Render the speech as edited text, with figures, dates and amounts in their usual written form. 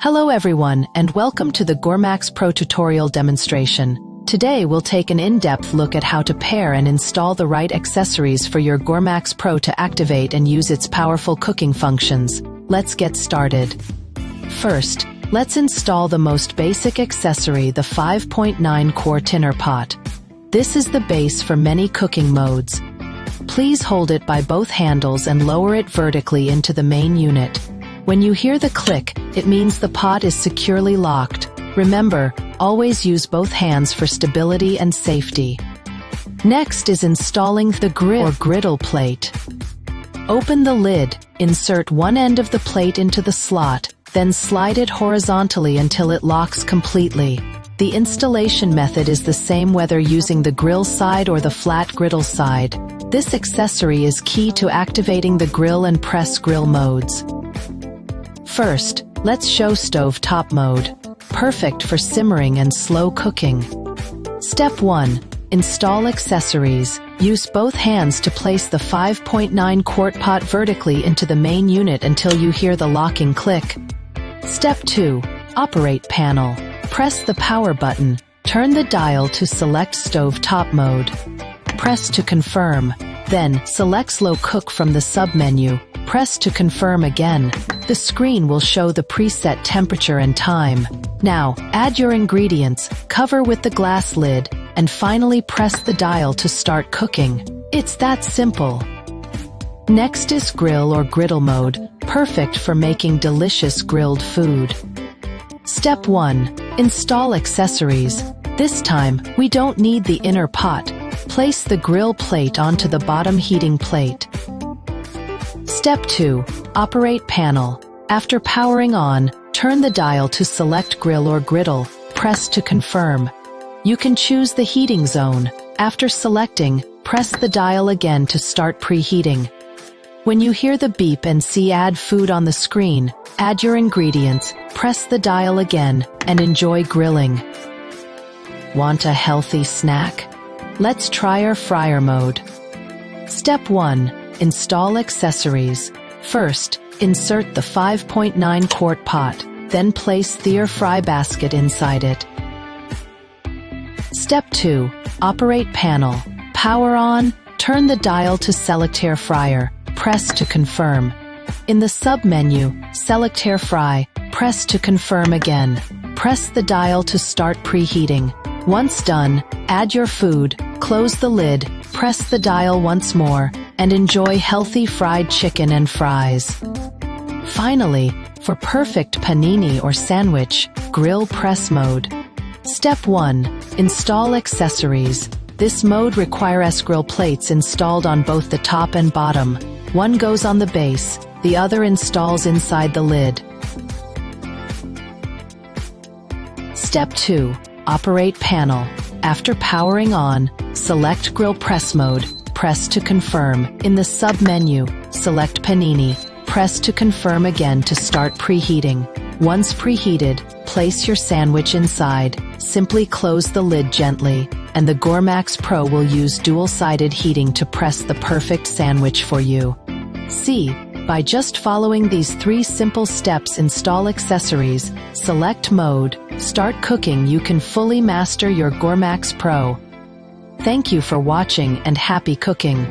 Hello everyone, and welcome to the Gormax Pro tutorial demonstration. Today we'll take an in-depth look at how to pair and install the right accessories for your Gormax Pro to activate and use its powerful cooking functions. Let's get started. First, let's install the most basic accessory, the 5.9 quart Tinner Pot. This is the base for many cooking modes. Please hold it by both handles and lower it vertically into the main unit. When you hear the click, it means the pot is securely locked. Remember, always use both hands for stability and safety. Next is installing the grill or griddle plate. Open the lid, insert one end of the plate into the slot, then slide it horizontally until it locks completely. The installation method is the same whether using the grill side or the flat griddle side. This accessory is key to activating the grill and press grill modes. First, let's show stove top mode. Perfect for simmering and slow cooking. Step 1. Install accessories. Use both hands to place the 5.9 quart pot vertically into the main unit until you hear the locking click. Step 2. Operate panel. Press the power button. Turn the dial to select stove top mode. Press to confirm. Then, select slow cook from the submenu. Press to confirm again. The screen will show the preset temperature and time. Now, add your ingredients, cover with the glass lid, and finally press the dial to start cooking. It's that simple. Next is grill or griddle mode, perfect for making delicious grilled food. Step 1. Install accessories. This time, we don't need the inner pot. Place the grill plate onto the bottom heating plate. Step 2. Operate panel. After powering on, turn the dial to select grill or griddle. Press to confirm. You can choose the heating zone. After selecting, press the dial again to start preheating. When you hear the beep and see add food on the screen, add your ingredients, press the dial again, and enjoy grilling. Want a healthy snack? Let's try our fryer mode. Step 1. Install accessories. First, insert the 5.9 quart pot, then place the air fry basket inside it. Step 2. Operate panel. Power on, turn the dial to select air fryer, press to confirm. In the submenu, select air fry, press to confirm again. Press the dial to start preheating. Once done, add your food, close the lid, press the dial once more, and enjoy healthy fried chicken and fries. Finally, for perfect panini or sandwich, grill press mode. Step 1. Install accessories. This mode requires grill plates installed on both the top and bottom. One goes on the base, the other installs inside the lid. Step 2. Operate panel. After powering on, select grill press mode. Press to confirm. In the submenu, select panini. Press to confirm again to start preheating. Once preheated, place your sandwich inside. Simply close the lid gently, and the Gormax Pro will use dual-sided heating to press the perfect sandwich for you. See, by just following these 3 simple steps: install accessories, select mode, start cooking, you can fully master your Gormax Pro. Thank you for watching and happy cooking.